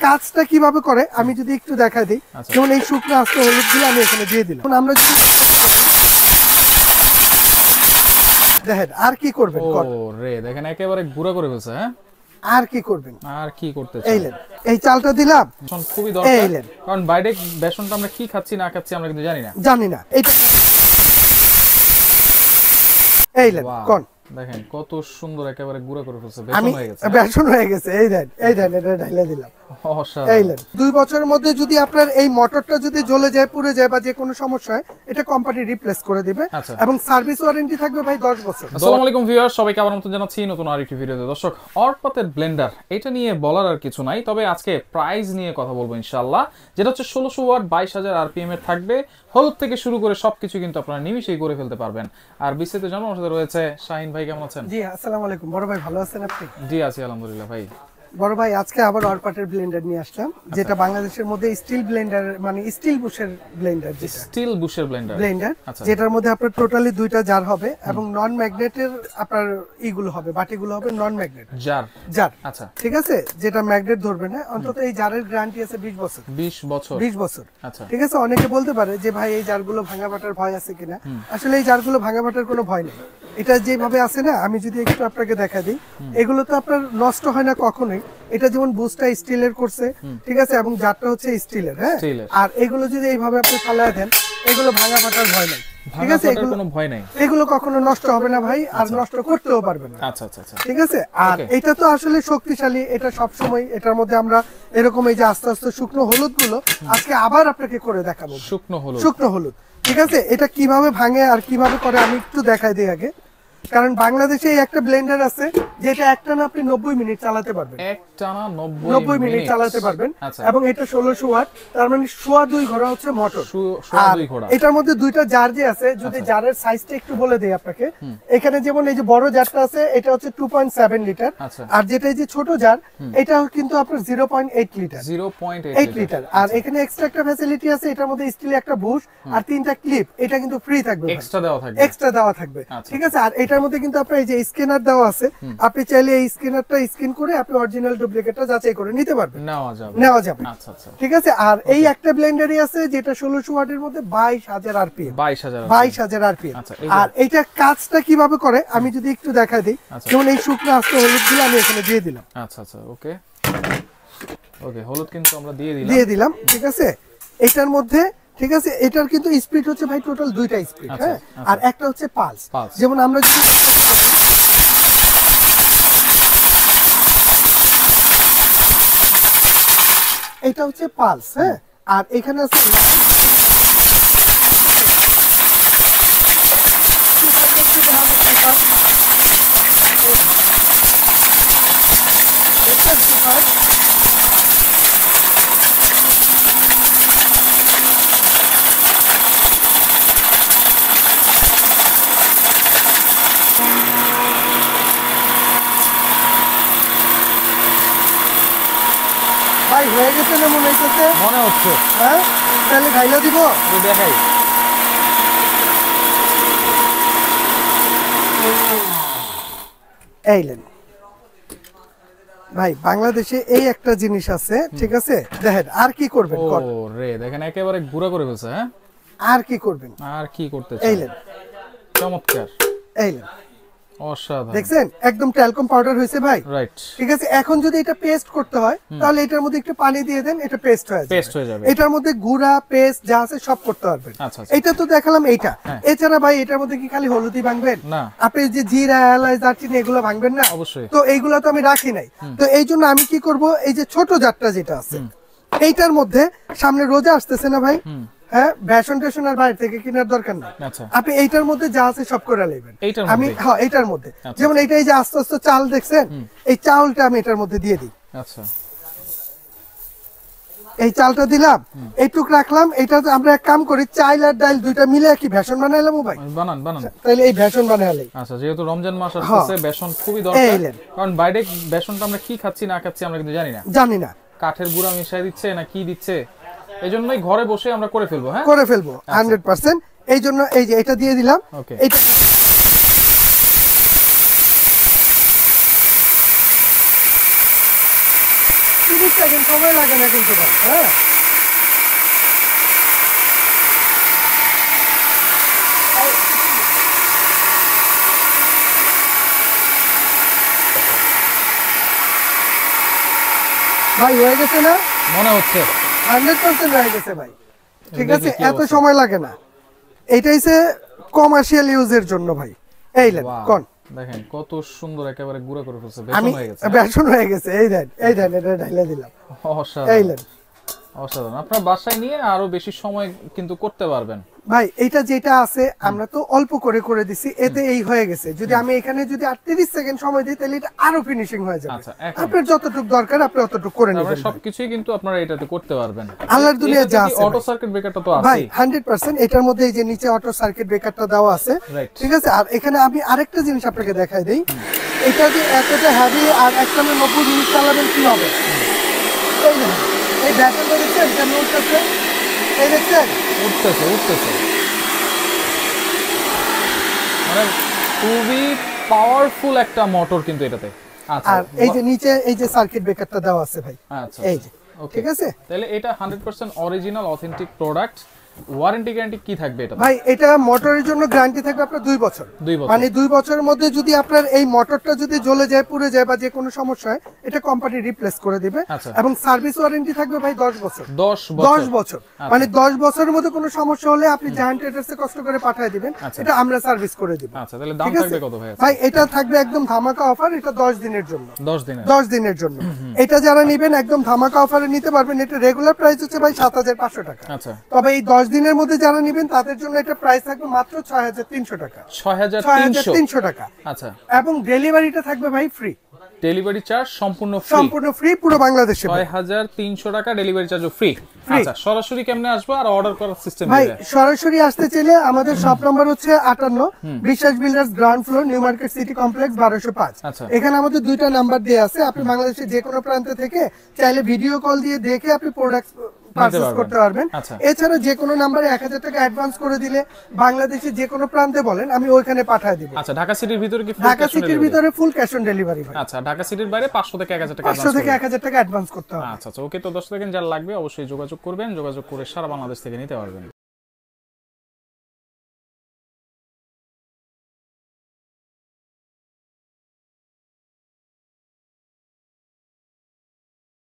কাজটা কিভাবে করে আমি যদি একটু দেখাই দিই, যেমন এই শুকনো আস্ত হলুদগুলো আমি এখানে দিয়ে দিলাম। এখন আমরা যদি দেখেন আর কি করবেন, রে দেখেন একেবারে গুঁড়া করে ফেলছে। হ্যাঁ আর কি করবেন, আর কি করতে এইলেন এই চালটা দিলাম, খুবই দরকার, কারণ বাইরে বেসনটা আমরা কি খাচ্ছি না খাচ্ছি আমরা কিন্তু জানি না। এইটা এইলেন কোন দেখেন কত সুন্দর একেবারে গুঁড়া করে ফেলছে, বেসন হয়ে গেছে। এই দেন এটা ঢাইলা দিলাম। এইলেন 2 বছরের মধ্যে যদি আপনার এই মোটরটা যদি জ্বলে যায়, পুড়ে যায় বা যে কোনো সমস্যা হয়, এটা কোম্পানি রিপ্লেস করে দিবে এবং সার্ভিস ওয়ারেন্টি থাকবে ভাই 10 বছর। আসসালামু আলাইকুম ভিউয়ার্স, সবাইকে আবার নতুন জানাচ্ছি নতুন আরেকটি ভিডিওতে। দর্শক, অরপাতের ব্লেন্ডার এটা নিয়ে বলার আর কিছু নাই, তবে আজকে প্রাইস নিয়ে কথা বলবো ইনশাআল্লাহ, যেটা হচ্ছে 1600 ওয়াট 22000 আরপিএম এর থাকবে। হলুদ থেকে শুরু করে সবকিছু কিন্তু আপনারা নিমিশেই করে ফেলতে পারবেন। আর বিস্তারিত জানার সাথে রয়েছে শাহিন ভাই। কেমন আছেন? জি আসসালামু আলাইকুম বড় ভাই, ভালো আছেন আপনি? জি আছি আলহামদুলিল্লাহ ভাই। বড় ভাই আজকে আবার অরপাটের ব্লেন্ডার নিয়ে আসলাম, যেটা বাংলাদেশের মধ্যে স্টিল ব্লেন্ডার, মানে স্টিল বুশের ব্লেন্ডার, যেটা স্টিল বুশের ব্লেন্ডার, যেটার মধ্যে আপনার টোটালি 2টা জার হবে এবং নন ম্যাগনেটের আপনার ইগুলো হবে, বাটিগুলো হবে নন ম্যাগনেট জার। আচ্ছা ঠিক আছে, যেটা ম্যাগনেট ধরবে না। অন্তত এই জারের গ্যারান্টি আছে 20 বছর। আচ্ছা ঠিক আছে। অনেকে বলতে পারে যে ভাই এই জারগুলো ভাঙা ফাটার ভয় আছে কিনা, আসলে এই জারগুলো ভাঙা ফাটার কোনো ভয় নেই। এটা যেভাবে আছে না, আমি যদি একটু আপনাকে দেখা দিই, এগুলো তো আপনার নষ্ট হয় না কখনোই। এটা যেমন বুস্টটা স্টিলের করছে, ঠিক আছে, এবং জারটা হচ্ছে স্টিলের। হ্যাঁ, আর এগুলো যদি এইভাবে আপনি ফালায় দেন, এগুলো ভাঙা ফাটার ভয় নাই, ঠিক আছে, কোনো ভয় নাই, এগুলো কখনো নষ্ট হবে না ভাই, আর নষ্ট করতেও পারবে না। আচ্ছা আচ্ছা আচ্ছা ঠিক আছে। আর এটা তো আসলে শক্তিশালী, এটা সব সময় এটার মধ্যে আমরা এরকম এই যে আস্তে আস্তে শুকনো হলুদ গুলো আজকে আবার আপনাকে করে দেখাবো। শুকনো হলুদ ঠিক আছে, এটা কিভাবে ভাঙে আর কিভাবে করে আমি একটু দেখাই দিই আগে। কারণ বাংলাদেশে একটা ব্লেন্ডার আছে যেটা একটানা আপনি 90 মিনিট চালাতে পারবেন, একটানা 90 মিনিট চালাতে পারবেন, এবং এটা 1600 ওয়াট, তার মানে 2.5 ঘোড়া হচ্ছে মোটর। এটার মধ্যে 2টা জার যে আছে, যদি জারের সাইজটা একটু বলে দেই আপনাকে, এখানে যেমন এই যে বড় জারটা আছে এটা হচ্ছে 2.7 লিটার, আর যেটা এই যে ছোট জার এটা কিন্তু আপনার 0.8 লিটার। আর এখানে এক্সট্রা একটা ফ্যাসিলিটি আছে, এটার মধ্যে স্টিল একটা বুশ আর 3টা ক্লিপ, এটা কিন্তু ফ্রি থাকবে, এক্সট্রা দেওয়া থাকবে, ঠিক আছে। আর এটার মধ্যে কিন্তু আপনার এই যে স্ক্যানার দেওয়া আছে, আপনি চাইলে এই স্ক্যানারটা স্ক্যান করে আপনি অরিজিনাল ডুপ্লিকেটটা যাচাই করে নিতে পারবেন, নেওয়া যাবে। আচ্ছা আচ্ছা ঠিক আছে। আর এই একটা ব্লেন্ডারই আছে যেটা 1600 ওয়াটের মধ্যে 22000 আরপিএম, 22000 আরপিএম। আর এটা কাজটা কিভাবে করে আমি যদি একটু দেখাই দিই, যেমন এই শুকনো আস্ত হলুদগুলো আমি এখানে দিয়ে দিলাম। আচ্ছা আচ্ছা ওকে, হলুদ কিন্তু আমরা দিয়ে দিলাম, ঠিক আছে। এটার মধ্যে ঠিক আছে, এটার কিন্তু স্পিড হচ্ছে ভাই টোটাল 2টা স্পিড। হ্যাঁ, আর একটা হচ্ছে পালস। যেমন আমরা যদি এটা হচ্ছে পালস, হ্যাঁ, আর এখানে আছে ভাই হয়ে গেছে না মনে হচ্ছে। হ্যাঁ, তাহলে ঢাইলা দিব, দেখাই। এইলেন ভাই, বাংলাদেশে এই একটা জিনিস আছে, ঠিক আছে, দেখেন আর কি করবেন, রে দেখেন একেবারে গুঁড়া করে ফেলছে। হ্যাঁ, আর কি করবেন, আর কি করতে চাই। এইলেন চমৎকার, এইলেন অসাধারণ, দেখছেন একদম ট্যালকম পাউডার হয়েছে ভাই, রাইট, ঠিক আছে। এখন যদি এটা পেস্ট করতে হয় তাহলে এটার মধ্যে একটু পানি দিয়ে দেন, এটা পেস্ট হয়ে যাবে। এটার মধ্যে গুঁড়া পেস্ট যা আছে সব করতে পারবেন। এটা তো দেখালাম এইটা, এছাড়া ভাই এটার মধ্যে কি খালি হলুদই ভাঙবেন না, আপনি যে জিরা এলাচ দারচিনি এগুলো ভাঙবেন না, অবশ্যই। তো এইগুলো তো আমি রাখি নাই, তো এই জন্য আমি কি করব, এই যে ছোট জারটা যেটা আছে এইটার মধ্যে, সামনে রোজা আসতেছে না ভাই, হ্যাঁ, বেসন টেসন আর বাইরে থেকে কেনার দরকার নেই, আপনি এইটার মধ্যে যা আছে সব করে নেবেন। আমি হ্যাঁ এইটার মধ্যে, যেমন এইটাই যে আস্তে আস্তে চাল দেখছেন, এই চাউলটা আমি এটার মধ্যে দিয়ে দিই। আচ্ছা, এই চালটা দিলাম, এইটুক রাখলাম। এটা আমরা এক কাম করি, চাল আর ডাল 2টা মিলে কি বেসন বানাইলাম ভাই, বানান তাহলে এই বেসন বানাইলে। আচ্ছা, যেহেতু রমজান মাস আসছে, বেসন খুবই দরকার, কারণ বাইরে বেসনটা আমরা কি খাচ্ছি না খাচ্ছি আমরা কিন্তু জানি না, কাঠের গুঁড়া মিশাই দিচ্ছে না কি দিচ্ছে, এইজন্যই ঘরে বসে আমরা করে ফেলবো। হ্যাঁ, করে ফেলবো 100%। এই জন্য এই যে এটা দিয়ে দিলাম, এটা 30 সেকেন্ড সময় লাগে না কিন্তু ভাই। হ্যাঁ ভাই হয়ে গেছে না মনে হচ্ছে 100% হয়ে গেছে ভাই। ঠিক আছে, এত সময় লাগে না। এইটাই সে কমার্শিয়াল ইউজের জন্য ভাই। এই লেন কোন দেখেন কত সুন্দর একেবারে গুঁড়া করে ফেলছে, আমি বেসন হয়ে গেছে। বেসন হয়ে গেছে। এই দেন এটা ঢাইলা দিলাম। অসাধারণ এই লেন অসাধারণ। আপনার বাসায় নিয়ে আরো বেশি সময় কিন্তু করতে পারবেন ভাই। এইটা যেটা আছে আমরা তো অল্প করে দিছি, এতে এই হয়ে গেছে। যদি আমি এখানে যদি 38 সেকেন্ড সময় দিই তাহলে এটা আরো ফিনিশিং হয়ে যাবে। আচ্ছা, আপনার যতটুকু দরকার আপনি ততটুকু করে নেবেন। সবকিছুই কিন্তু আপনারা এটাতে করতে পারবেন। আল্লাহর দুনিয়া যা আছে অটো সার্কিট ব্রেকারটা তো ভাই আছেই 100%। এটার মধ্যে এই যে নিচে অটো সার্কিট ব্রেকারটা দেওয়া আছে, ঠিক আছে। আর এখানে আমি আরেকটা জিনিস আপনাকে দেখাই দেই। এটা যে এতটা হেভি আর একদমই 90 মিনিট চালাবেন কি হবে। এই না এই ব্যাটারিটা দেখছেন কেমন উঠতেছে, এই দেখছেন উঠতেছে মানে খুবই পাওয়ারফুল একটা মোটর কিন্তু এটাতে। আচ্ছা, আর এই যে নিচে এই যে সার্কিট ব্রেকারটা দেওয়া আছে ভাই। আচ্ছা এই যে ঠিক আছে। তাহলে এটা 100% original authentic product. Warranty guarantee কি থাকবে এটা ভাই? এটা মোটরের জন্য গ্যারান্টি থাকবে আপনার 2 বছর। মানে 2 বছরের মধ্যে যদি আপনার এই মোটরটা যদি জ্বলে যায়, পুড়ে যায় বা যে কোনো সমস্যা হয়, এটা কোম্পানি রিপ্লেস করে দিবে। এবং সার্ভিস ওয়ারেন্টি থাকবে ভাই 10 বছর। 10 বছর মানে 10 বছরের মধ্যে কোনো সমস্যা হলে আপনি জায়ান্ট ট্রেডার্সে কষ্ট করে পাঠিয়ে দিবেন, এটা আমরা সার্ভিস করে দিব। আচ্ছা, তাহলে দাম থাকবে কত ভাই? ভাই এটা থাকবে একদম ধামাকা অফার। এটা 10 দিনের জন্য। 10 দিনের জন্য এটা যারা নেবেন একদম ধামাকা অফারে নিতে পারবেন। এটা রেগুলার প্রাইস হচ্ছে ভাই 7500 টাকা। আচ্ছা, তবে তবে এই 10 দিনের মধ্যে যারা নেবেন তাদের জন্য এটা প্রাইস থাকবে মাত্র 6300 টাকা। 6300 টাকা। আচ্ছা, এবং ডেলিভারিটা থাকবে ভাই ফ্রি। ডেলিভারি চার্জ সম্পূর্ণ ফ্রি পুরো বাংলাদেশে। 6300 টাকা ডেলিভারি চার্জও ফ্রি। আচ্ছা, সরাসরি কেমনে আসবো আর অর্ডার করার সিস্টেম? ভাই সরাসরি আসতে চাইলে আমাদের শপ নাম্বার হচ্ছে 58 বিশ্বাস builders ground floor, new market city complex 1205। এখানে আমাদের দুইটা নাম্বার দেয়া আছে। আপনি বাংলাদেশের যে কোনো প্রান্ত থেকে চাইলে ভিডিও কল দিয়ে দেখে আপনি প্রোডাক্ট পারচেজ করতে পারবেন। এছাড়া যে কোনো নম্বরে 1000 টাকা অ্যাডভান্স করে দিলে বাংলাদেশের যে কোনো প্রান্তে বলেন আমি ওইখানে পাঠিয়ে দিব। আচ্ছা, ঢাকা সিটির ভিতরে কি? ঢাকা সিটির ভিতরে ফুল ক্যাশ অন ডেলিভারি ভাই। আচ্ছা, ঢাকা সিটির বাইরে 500 থেকে 1000 টাকা 500 থেকে 1000 টাকা অ্যাডভান্স করতে হবে। আচ্ছা, ওকে। তো 10 সেকেন্ড যারা লাগবে অবশ্যই যোগাযোগ করবেন। যোগাযোগ করে সারা বাংলাদেশ থেকে নিতে পারবেন।